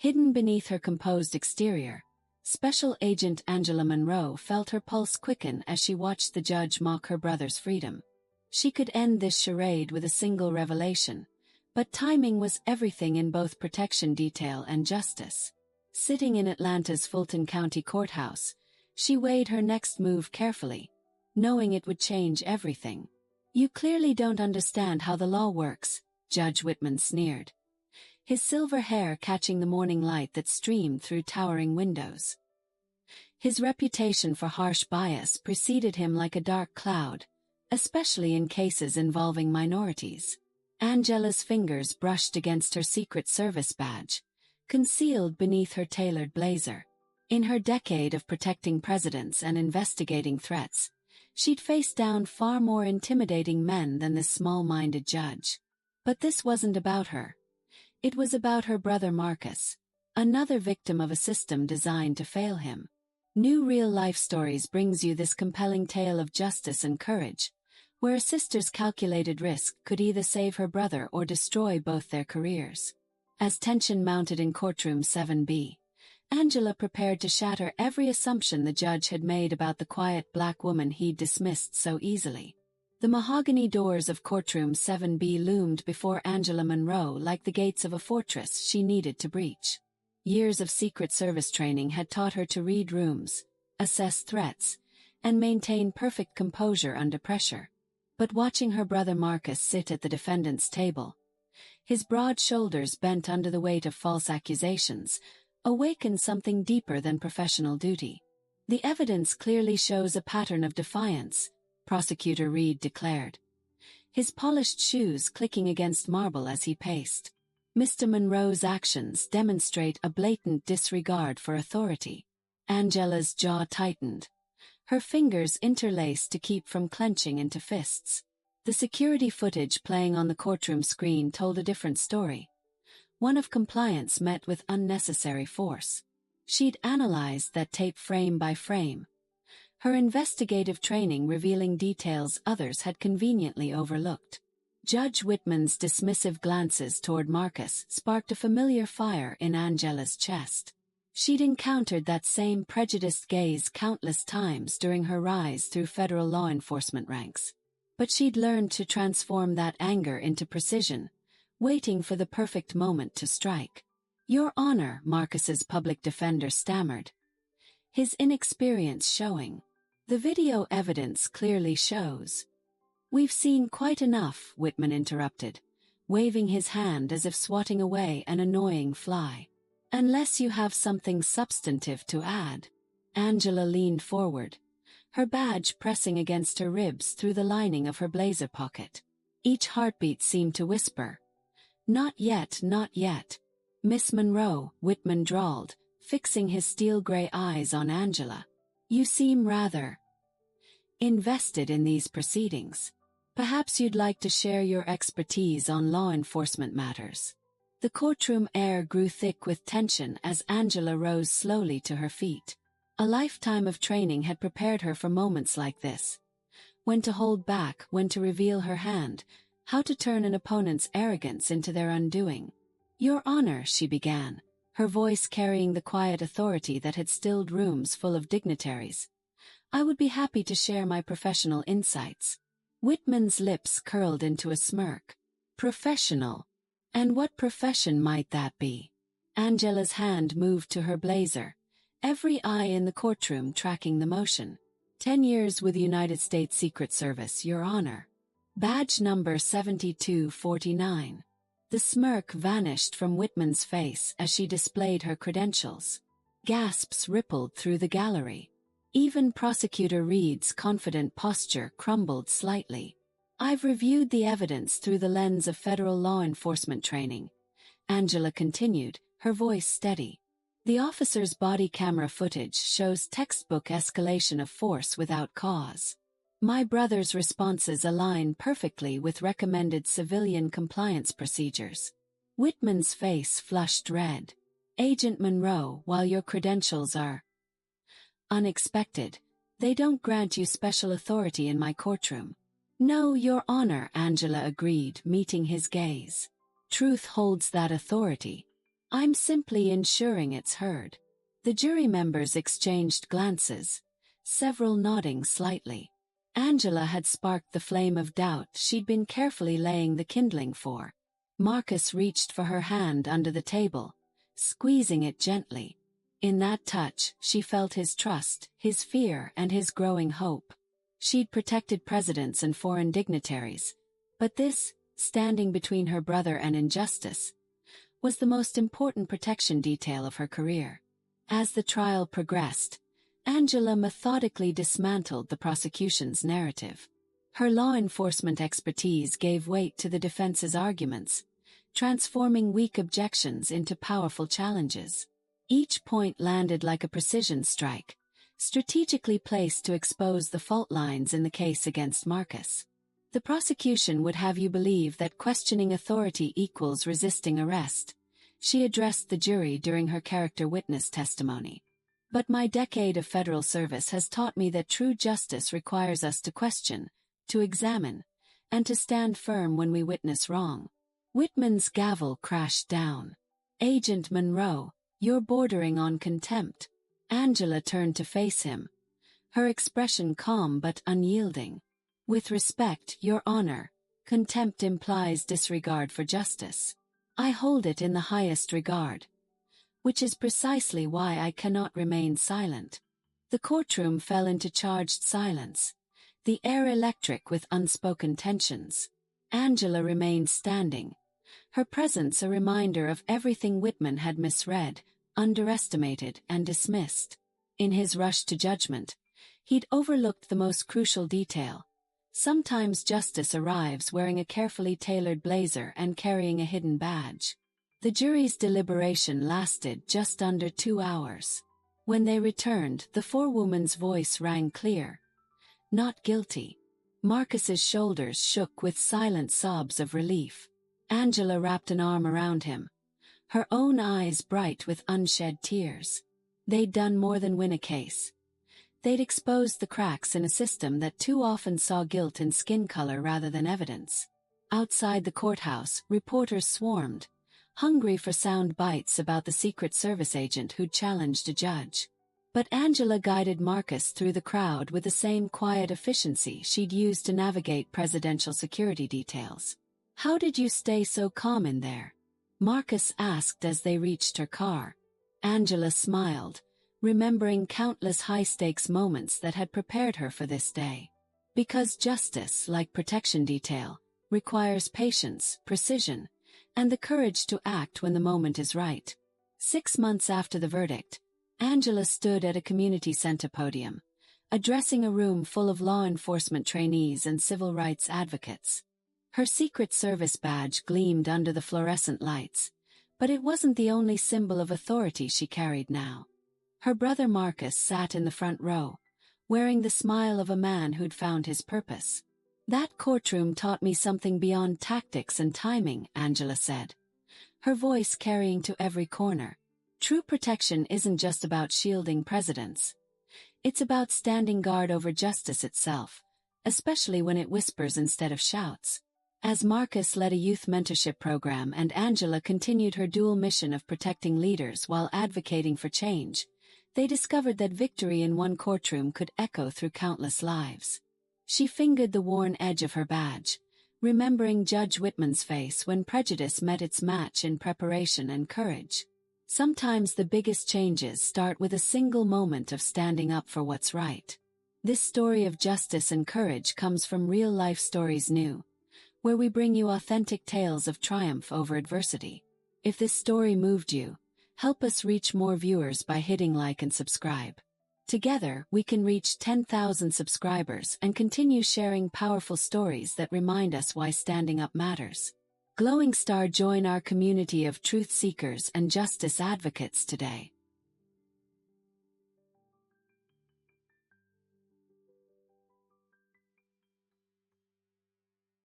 Hidden beneath her composed exterior, Special Agent Angela Monroe felt her pulse quicken as she watched the judge mock her brother's freedom. She could end this charade with a single revelation, but timing was everything in both protection detail and justice. Sitting in Atlanta's Fulton County Courthouse, she weighed her next move carefully, knowing it would change everything. "You clearly don't understand how the law works," Judge Whitman sneered, his silver hair catching the morning light that streamed through towering windows. His reputation for harsh bias preceded him like a dark cloud, especially in cases involving minorities. Angela's fingers brushed against her Secret Service badge, concealed beneath her tailored blazer. In her decade of protecting presidents and investigating threats, she'd faced down far more intimidating men than this small-minded judge. But this wasn't about her. It was about her brother Marcus, another victim of a system designed to fail him. New Real-Life Stories brings you this compelling tale of justice and courage, where a sister's calculated risk could either save her brother or destroy both their careers. As tension mounted in courtroom 7B, Angela prepared to shatter every assumption the judge had made about the quiet black woman he'd dismissed so easily. The mahogany doors of courtroom 7B loomed before Angela Monroe like the gates of a fortress she needed to breach. Years of Secret Service training had taught her to read rooms, assess threats, and maintain perfect composure under pressure. But watching her brother Marcus sit at the defendant's table, his broad shoulders bent under the weight of false accusations, awakened something deeper than professional duty. "The evidence clearly shows a pattern of defiance," Prosecutor Reed declared, his polished shoes clicking against marble as he paced. "Mr. Monroe's actions demonstrate a blatant disregard for authority." Angela's jaw tightened, her fingers interlaced to keep from clenching into fists. The security footage playing on the courtroom screen told a different story, one of compliance met with unnecessary force. She'd analyzed that tape frame by frame, her investigative training revealing details others had conveniently overlooked. Judge Whitman's dismissive glances toward Marcus sparked a familiar fire in Angela's chest. She'd encountered that same prejudiced gaze countless times during her rise through federal law enforcement ranks. But she'd learned to transform that anger into precision, waiting for the perfect moment to strike. "Your Honor," Marcus's public defender stammered, his inexperience showing. "The video evidence clearly shows." "We've seen quite enough," Whitman interrupted, waving his hand as if swatting away an annoying fly. "Unless you have something substantive to add." Angela leaned forward, her badge pressing against her ribs through the lining of her blazer pocket. Each heartbeat seemed to whisper, "Not yet, not yet." "Miss Monroe," Whitman drawled, fixing his steel-gray eyes on Angela. "You seem rather invested in these proceedings. Perhaps you'd like to share your expertise on law enforcement matters." The courtroom air grew thick with tension as Angela rose slowly to her feet. A lifetime of training had prepared her for moments like this. When to hold back, when to reveal her hand, how to turn an opponent's arrogance into their undoing. "Your Honor," she began, her voice carrying the quiet authority that had stilled rooms full of dignitaries, "I would be happy to share my professional insights." Whitman's lips curled into a smirk. "Professional? And what profession might that be?" Angela's hand moved to her blazer, every eye in the courtroom tracking the motion. 10 years with the United States Secret Service, Your Honor. Badge number 7249. The smirk vanished from Whitman's face as she displayed her credentials. Gasps rippled through the gallery. Even Prosecutor Reed's confident posture crumbled slightly. "I've reviewed the evidence through the lens of federal law enforcement training," Angela continued, her voice steady. "The officer's body camera footage shows textbook escalation of force without cause. My brother's responses align perfectly with recommended civilian compliance procedures." Whitman's face flushed red. "Agent Monroe, while your credentials are unexpected, they don't grant you special authority in my courtroom." "No, Your Honor," Angela agreed, meeting his gaze. "Truth holds that authority." I'm simply ensuring it's heard. The jury members exchanged glances, several nodding slightly. Angela had sparked the flame of doubt she'd been carefully laying the kindling for. Marcus reached for her hand under the table, squeezing it gently. In that touch, she felt his trust, his fear, and his growing hope. She'd protected presidents and foreign dignitaries, but this, standing between her brother and injustice, was the most important protection detail of her career. As the trial progressed, Angela methodically dismantled the prosecution's narrative. Her law enforcement expertise gave weight to the defense's arguments, transforming weak objections into powerful challenges. Each point landed like a precision strike, strategically placed to expose the fault lines in the case against Marcus. The prosecution would have you believe that questioning authority equals resisting arrest, she addressed the jury during her character witness testimony. But my decade of federal service has taught me that true justice requires us to question, to examine, and to stand firm when we witness wrong. Whitman's gavel crashed down. Agent Monroe, you're bordering on contempt. Angela turned to face him, her expression calm but unyielding. With respect, Your Honor, contempt implies disregard for justice. I hold it in the highest regard, which is precisely why I cannot remain silent. The courtroom fell into charged silence, the air electric with unspoken tensions. Angela remained standing, her presence a reminder of everything Whitman had misread, underestimated, and dismissed. In his rush to judgment, he'd overlooked the most crucial detail. Sometimes justice arrives wearing a carefully tailored blazer and carrying a hidden badge. The jury's deliberation lasted just under 2 hours. When they returned, the forewoman's voice rang clear. Not guilty. Marcus's shoulders shook with silent sobs of relief. Angela wrapped an arm around him, her own eyes bright with unshed tears. They'd done more than win a case. They'd exposed the cracks in a system that too often saw guilt in skin color rather than evidence. Outside the courthouse, reporters swarmed, hungry for sound bites about the Secret Service agent who'd challenged a judge. But Angela guided Marcus through the crowd with the same quiet efficiency she'd used to navigate presidential security details. How did you stay so calm in there? Marcus asked as they reached her car. Angela smiled, remembering countless high-stakes moments that had prepared her for this day. Because justice, like protection detail, requires patience, precision, and the courage to act when the moment is right. 6 months after the verdict, Angela stood at a community center podium, addressing a room full of law enforcement trainees and civil rights advocates. Her Secret Service badge gleamed under the fluorescent lights, but it wasn't the only symbol of authority she carried now. Her brother Marcus sat in the front row, wearing the smile of a man who'd found his purpose. That courtroom taught me something beyond tactics and timing, Angela said, her voice carrying to every corner. True protection isn't just about shielding presidents. It's about standing guard over justice itself, especially when it whispers instead of shouts. As Marcus led a youth mentorship program and Angela continued her dual mission of protecting leaders while advocating for change, they discovered that victory in one courtroom could echo through countless lives. She fingered the worn edge of her badge, remembering Judge Whitman's face when prejudice met its match in preparation and courage. Sometimes the biggest changes start with a single moment of standing up for what's right. This story of justice and courage comes from real-life stories new, where we bring you authentic tales of triumph over adversity. If this story moved you, help us reach more viewers by hitting like and subscribe. Together, we can reach 10,000 subscribers and continue sharing powerful stories that remind us why standing up matters. Glowing Star, join our community of truth seekers and justice advocates today.